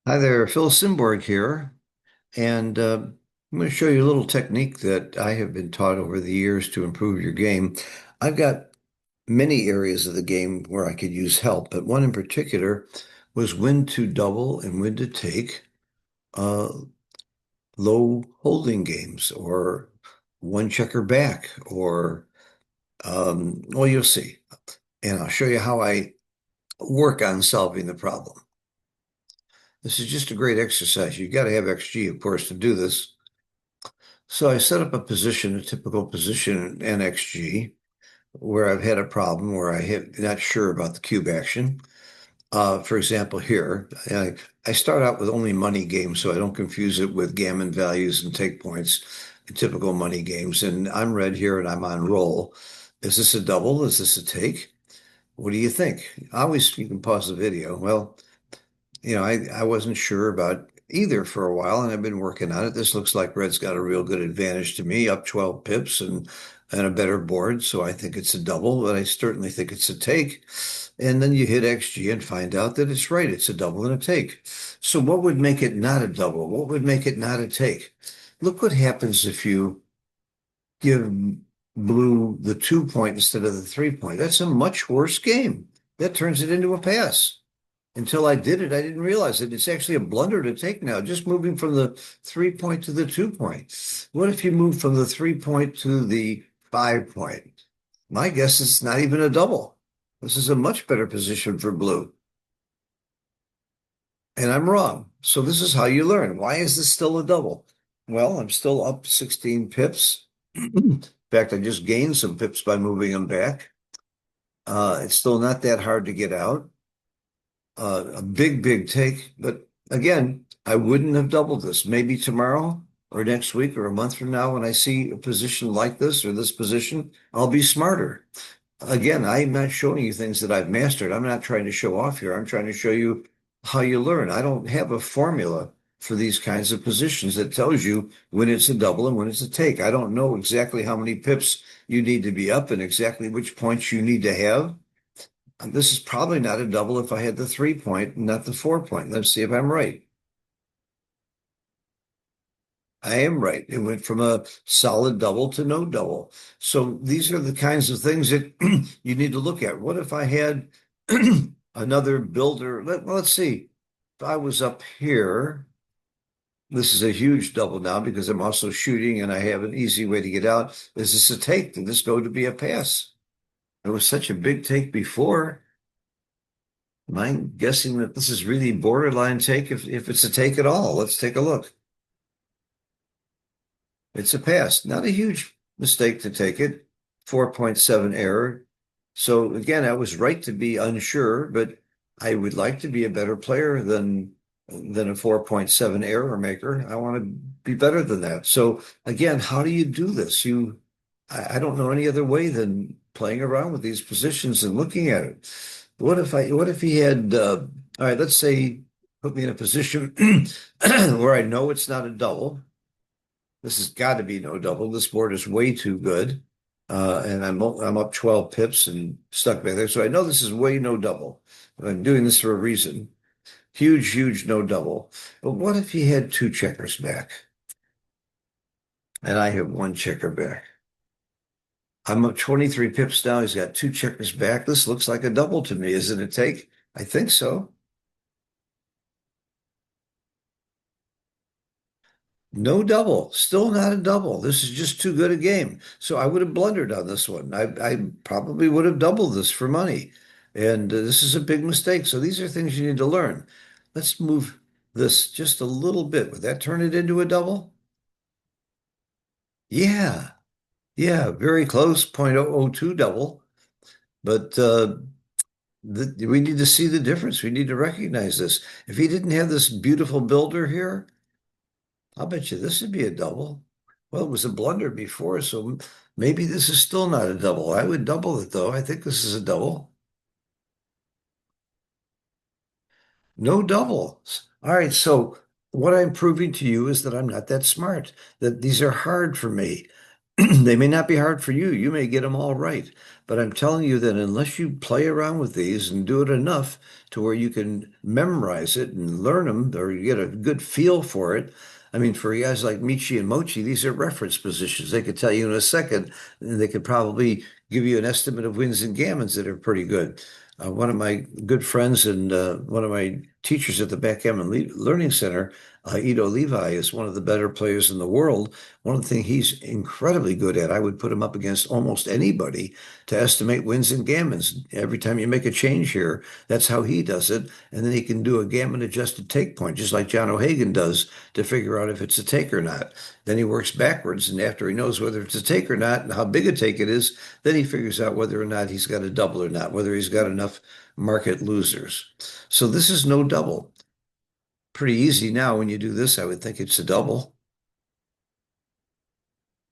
Hi there, Phil Simborg here, and I'm going to show you a little technique that I have been taught over the years to improve your game. I've got many areas of the game where I could use help, but one in particular was when to double and when to take uh, low holding games or one checker back, or well, you'll see. And I'll show you how I work on solving the problem. This is just a great exercise. You've got to have XG, of course, to do this. So I set up a position, a typical position in NXG, where I've had a problem where I have not sure about the cube action. For example, here, I start out with only money games, so I don't confuse it with gammon values and take points in typical money games. And I'm red here and I'm on roll. Is this a double? Is this a take? What do you think? Always, you can pause the video. Well, I wasn't sure about either for a while, and I've been working on it. This looks like Red's got a real good advantage to me, up 12 pips and a better board. So I think it's a double, but I certainly think it's a take. And then you hit XG and find out that it's right. It's a double and a take. So what would make it not a double? What would make it not a take? Look what happens if you give blue the 2 point instead of the 3 point. That's a much worse game. That turns it into a pass. Until I did it, I didn't realize it. It's actually a blunder to take now, just moving from the 3 point to the 2 point. What if you move from the 3 point to the 5 point? My guess is not even a double. This is a much better position for blue. And I'm wrong. So this is how you learn. Why is this still a double? Well, I'm still up 16 pips. In fact, I just gained some pips by moving them back. It's still not that hard to get out. A big, big take. But again, I wouldn't have doubled this. Maybe tomorrow or next week or a month from now, when I see a position like this or this position, I'll be smarter. Again, I'm not showing you things that I've mastered. I'm not trying to show off here. I'm trying to show you how you learn. I don't have a formula for these kinds of positions that tells you when it's a double and when it's a take. I don't know exactly how many pips you need to be up and exactly which points you need to have. This is probably not a double if I had the 3 point, not the 4 point. Let's see if I'm right. I am right. It went from a solid double to no double. So these are the kinds of things that you need to look at. What if I had another builder? Let's see. If I was up here, this is a huge double now because I'm also shooting and I have an easy way to get out. Is this a take? Did this go to be a pass? It was such a big take before. I'm guessing that this is really borderline take if it's a take at all. Let's take a look. It's a pass. Not a huge mistake to take it. 4.7 error. So again, I was right to be unsure, but I would like to be a better player than a 4.7 error maker. I want to be better than that. So again, how do you do this? I don't know any other way than playing around with these positions and looking at it. What if he had, all right, let's say put me in a position where I know it's not a double. This has got to be no double. This board is way too good. And I'm up 12 pips and stuck back there. So I know this is way no double. I'm doing this for a reason. Huge, huge no double. But what if he had two checkers back? And I have one checker back. I'm up 23 pips now. He's got two checkers back. This looks like a double to me. Is it a take? I think so. No double, still not a double. This is just too good a game. So I would have blundered on this one. I probably would have doubled this for money. And this is a big mistake. So these are things you need to learn. Let's move this just a little bit. Would that turn it into a double? Yeah. Yeah, very close, 0.002 double. But we need to see the difference. We need to recognize this. If he didn't have this beautiful builder here, I'll bet you this would be a double. Well, it was a blunder before, so maybe this is still not a double. I would double it though. I think this is a double. No doubles. All right, so what I'm proving to you is that I'm not that smart, that these are hard for me. They may not be hard for you. You may get them all right. But I'm telling you that unless you play around with these and do it enough to where you can memorize it and learn them or you get a good feel for it. I mean, for guys like Michi and Mochi, these are reference positions. They could tell you in a second, and they could probably give you an estimate of wins and gammons that are pretty good. One of my good friends and one of my teachers at the Backgammon Learning Center, Ido Levi, is one of the better players in the world. One of the things he's incredibly good at, I would put him up against almost anybody to estimate wins and gammons. Every time you make a change here, that's how he does it. And then he can do a gammon adjusted take point, just like John O'Hagan does to figure out if it's a take or not. Then he works backwards. And after he knows whether it's a take or not and how big a take it is, then he figures out whether or not he's got a double or not, whether he's got enough market losers. So this is no double. Pretty easy now when you do this, I would think it's a double.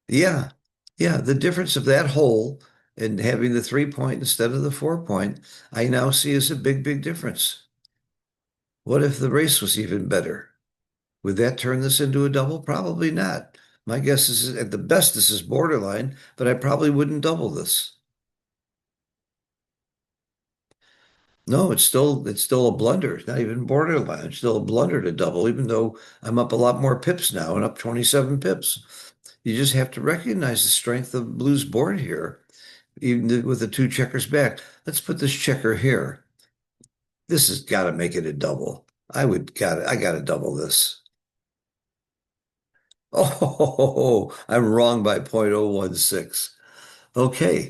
Yeah. Yeah. The difference of that hole and having the 3 point instead of the 4 point, I now see as a big, big difference. What if the race was even better? Would that turn this into a double? Probably not. My guess is at the best this is borderline, but I probably wouldn't double this. No, it's still a blunder. It's not even borderline. It's still a blunder to double, even though I'm up a lot more pips now and up 27 pips. You just have to recognize the strength of Blue's board here, even with the two checkers back. Let's put this checker here. This has got to make it a double. I got to double this. Oh, I'm wrong by 0.016. Okay.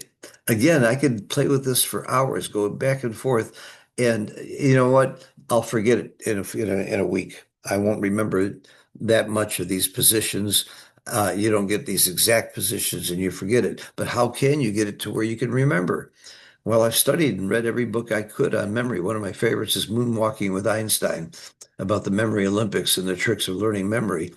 Again, I could play with this for hours, going back and forth. And you know what? I'll forget it in a week. I won't remember that much of these positions. You don't get these exact positions and you forget it. But how can you get it to where you can remember? Well, I've studied and read every book I could on memory. One of my favorites is Moonwalking with Einstein about the Memory Olympics and the tricks of learning memory.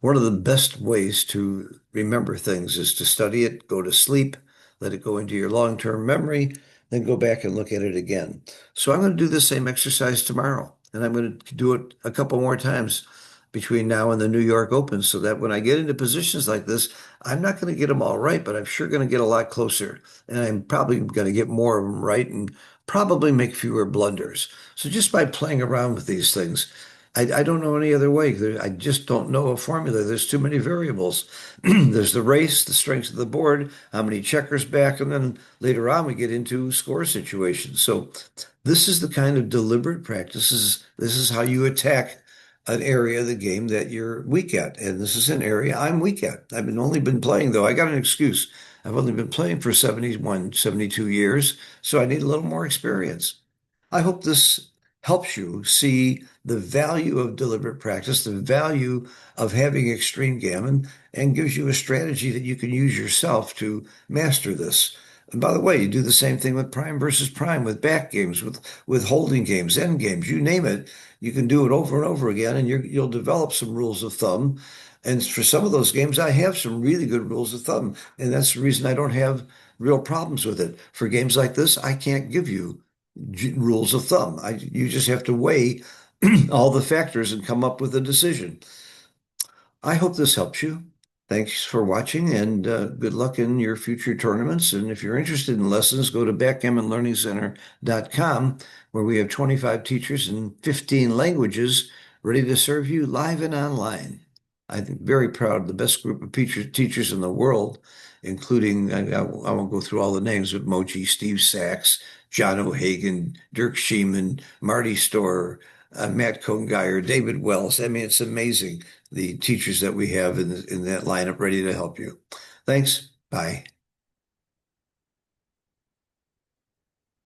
One of the best ways to remember things is to study it, go to sleep, let it go into your long-term memory, then go back and look at it again. So I'm going to do the same exercise tomorrow, and I'm going to do it a couple more times between now and the New York Open so that when I get into positions like this, I'm not going to get them all right, but I'm sure going to get a lot closer. And I'm probably going to get more of them right and probably make fewer blunders. So just by playing around with these things, I don't know any other way. I just don't know a formula. There's too many variables. There's the race, the strength of the board, how many checkers back, and then later on we get into score situations. So this is the kind of deliberate practice. This is how you attack an area of the game that you're weak at. And this is an area I'm weak at. Only been playing though. I got an excuse. I've only been playing for 71, 72 years, so I need a little more experience. I hope this helps you see the value of deliberate practice, the value of having extreme gammon, and gives you a strategy that you can use yourself to master this. And by the way, you do the same thing with prime versus prime, with back games, with holding games, end games, you name it. You can do it over and over again, and you'll develop some rules of thumb. And for some of those games, I have some really good rules of thumb, and that's the reason I don't have real problems with it. For games like this, I can't give you rules of thumb. You just have to weigh all the factors and come up with a decision. I hope this helps you. Thanks for watching and good luck in your future tournaments. And if you're interested in lessons, go to backgammonlearningcenter.com where we have 25 teachers in 15 languages ready to serve you live and online. I'm very proud of the best group of teachers in the world, including, I won't go through all the names, but Mochi, Steve Sachs, John O'Hagan, Dirk Schieman, Marty Storer, Matt Kohngeyer, David Wells. I mean, it's amazing the teachers that we have in that lineup ready to help you. Thanks. Bye.